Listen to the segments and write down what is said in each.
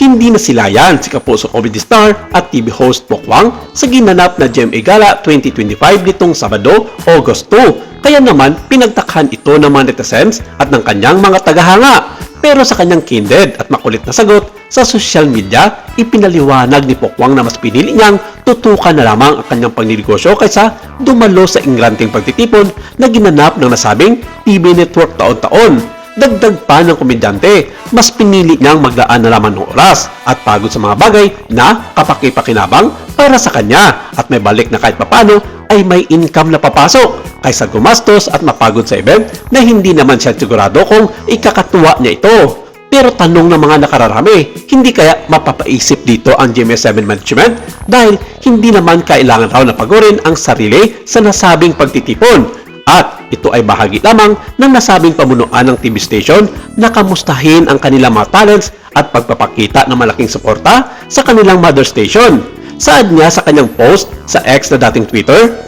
hindi nasilayan si Kapuso comedy star at TV host Pokwang sa ginanap na GMA Gala 2025 nitong Sabado, August 2. Kaya naman pinagtakhan ito ng mga netizens at ng kanyang mga tagahanga. Pero sa kanyang candid at makulit na sagot sa social media, ipinaliwanag ni Pokwang na mas pinili niyang tutukan na lamang ang kanyang pagnegosyo kaysa dumalo sa ingranteng pagtitipon na ginanap ng nasabing TV network taon-taon. Dagdag pa ng komedyante, mas pinili niyang maglaan na lamang ng oras at pagod sa mga bagay na kapaki-pakinabang para sa kanya at may balik na kahit papano ay may income na papasok kaysa gumastos at mapagod sa event na hindi naman siya sigurado kung ikakatuwa niya ito. Pero tanong ng mga nakararami, hindi kaya mapapaisip dito ang GMA7 management dahil hindi naman kailangan raw na pagurin ang sarili sa nasabing pagtitipon. At ito ay bahagi lamang ng nasabing pamunuan ng TV station na kamustahin ang kanilang mga talents at pagpapakita ng malaking suporta sa kanilang mother station. Saad niya sa kanyang post sa X na dating Twitter,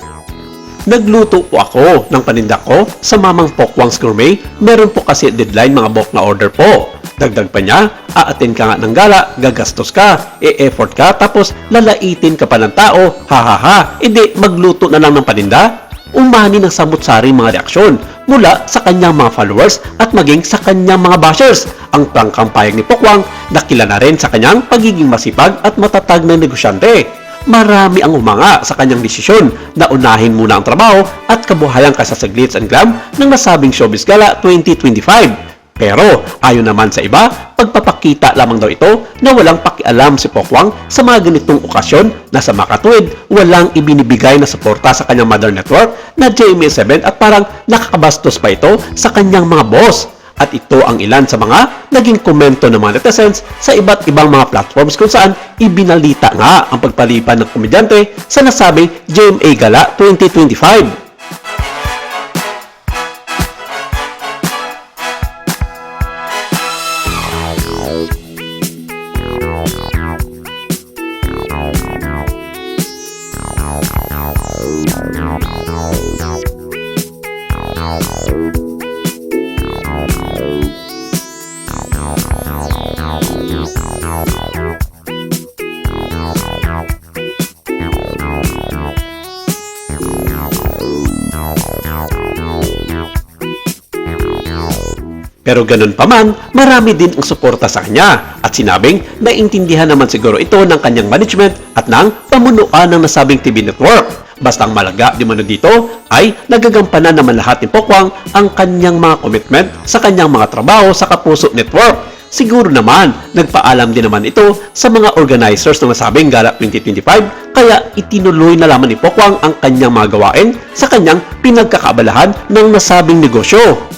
"Nagluto po ako ng paninda ko sa Mamang Pokwang's Gourmet. Meron po kasi deadline mga bulk na order po." Dagdag pa niya, "Aatin ka nga ng gala, gagastos ka, e-effort ka, tapos lalaitin ka pa ng tao, hahaha, edi magluto na lang ng paninda?" Umani ng samut-saring mga reaksyon mula sa kanyang mga followers at maging sa kanyang mga bashers. Ang prangkang payag ni Pokwang nakila na rin sa kanyang pagiging masipag at matatag na negosyante. Marami ang umanga sa kanyang desisyon na unahin muna ang trabaho at kabuhayan kaysa sa glitz and glam ng nasabing Showbiz Gala 2025. Pero ayon naman sa iba, pagpapakita lamang daw ito na walang pakialam si Pokwang sa mga ganitong okasyon na sa makatuwid walang ibinibigay na suporta sa kanyang mother network na GMA7 at parang nakakabastos pa ito sa kanyang mga boss. At ito ang ilan sa mga naging komento ng mga netizens sa iba't ibang mga platforms kung saan ibinalita nga ang pagpalipan ng komedyante sa nasabing GMA Gala 2025. Pero ganun pa man, marami din ang suporta sa kanya at sinabing naintindihan naman siguro ito ng kanyang management at ng pamunuan ng nasabing TV network. Basta ang malaga di mano dito ay nagagampanan naman lahat ni Pokwang ang kanyang mga commitment sa kanyang mga trabaho sa Kapuso Network. Siguro naman, nagpaalam din naman ito sa mga organizers ng nasabing Gala 2025 kaya itinuloy na lamang ni Pokwang ang kanyang mga gawain sa kanyang pinagkakaabalahan ng nasabing negosyo.